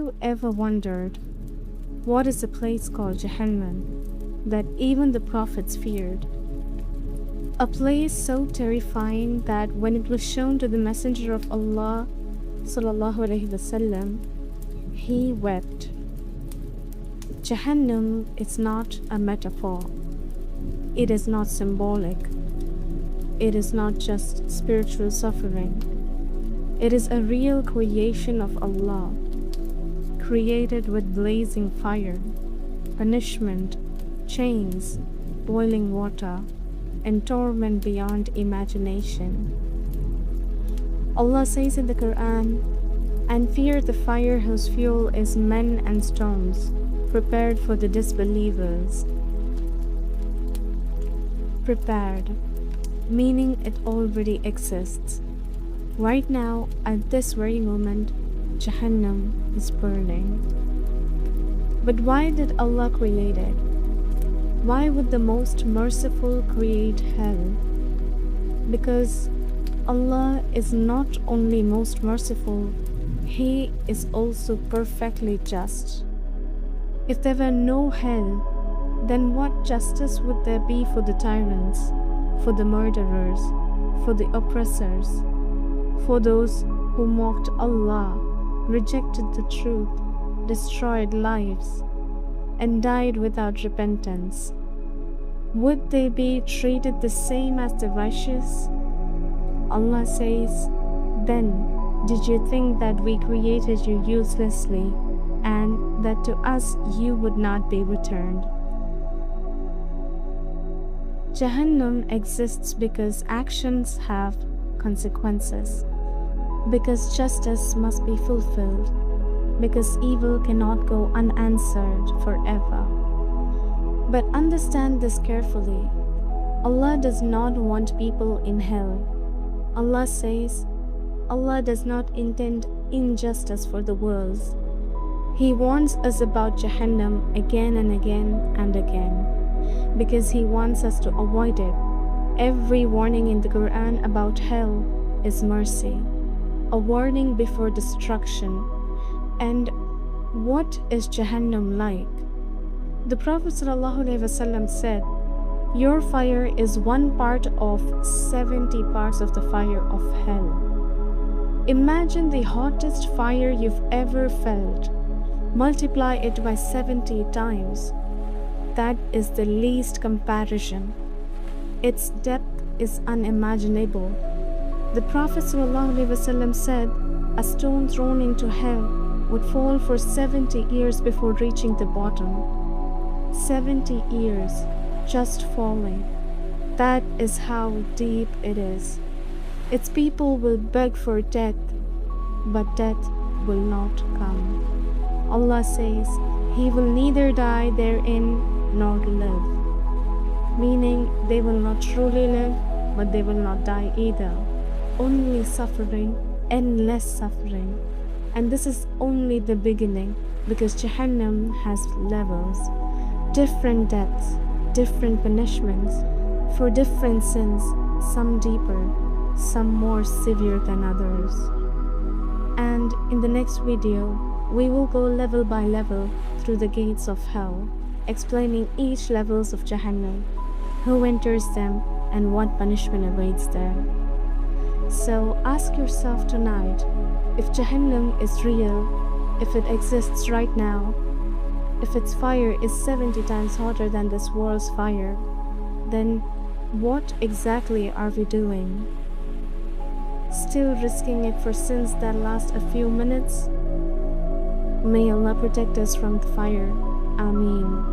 you ever wondered what is a place called Jahannam that even the prophets feared? A place so terrifying that when it was shown to the Messenger of Allah sallallahu alaihi wasallam, he wept. Jahannam is not a metaphor. It is not symbolic. It is not just spiritual suffering. It is a real creation of Allah, created with blazing fire, punishment, chains, boiling water, and torment beyond imagination. Allah says in the Qur'an, "And fear the fire whose fuel is men and stones, prepared for the disbelievers." Prepared, meaning it already exists. Right now, at this very moment, Jahannam is burning. But why did Allah create it? Why would the most merciful create hell? Because Allah is not only most merciful, He is also perfectly just. If there were no hell, then what justice would there be for the tyrants, for the murderers, for the oppressors, for those who mocked Allah, rejected the truth, destroyed lives, and died without repentance? Would they be treated the same as the righteous? Allah says, "Then did you think that we created you uselessly, and that to us you would not be returned?" Jahannam exists because actions have consequences, because justice must be fulfilled, because evil cannot go unanswered forever. But understand this carefully. Allah does not want people in hell. Allah says, Allah does not intend injustice for the world. He warns us about Jahannam again and again and again, because He wants us to avoid it. Every warning in the Qur'an about hell is mercy, a warning before destruction. And what is Jahannam like? The Prophet ﷺ said, "Your fire is one part of 70 parts of the fire of hell." Imagine the hottest fire you've ever felt. Multiply it by 70 times. That is the least comparison. Its depth is unimaginable. The Prophet ﷺ said, "A stone thrown into hell would fall for 70 years before reaching the bottom." 70 years just falling. That is how deep it is. Its people will beg for death, but death will not come. Allah says, "He will neither die therein nor live," meaning they will not truly live, but they will not die either. Only suffering, endless suffering. And this is only the beginning, because Jahannam has levels, different depths, different punishments for different sins, some deeper, some more severe than others. And in the next video, we will go level by level through the gates of hell, explaining each levels of Jahannam, who enters them, and what punishment awaits there. So ask yourself tonight, if Jahannam is real, if it exists right now, if its fire is 70 times hotter than this world's fire, then what exactly are we doing? Still risking it for sins that last a few minutes? May Allah protect us from the fire. Ameen.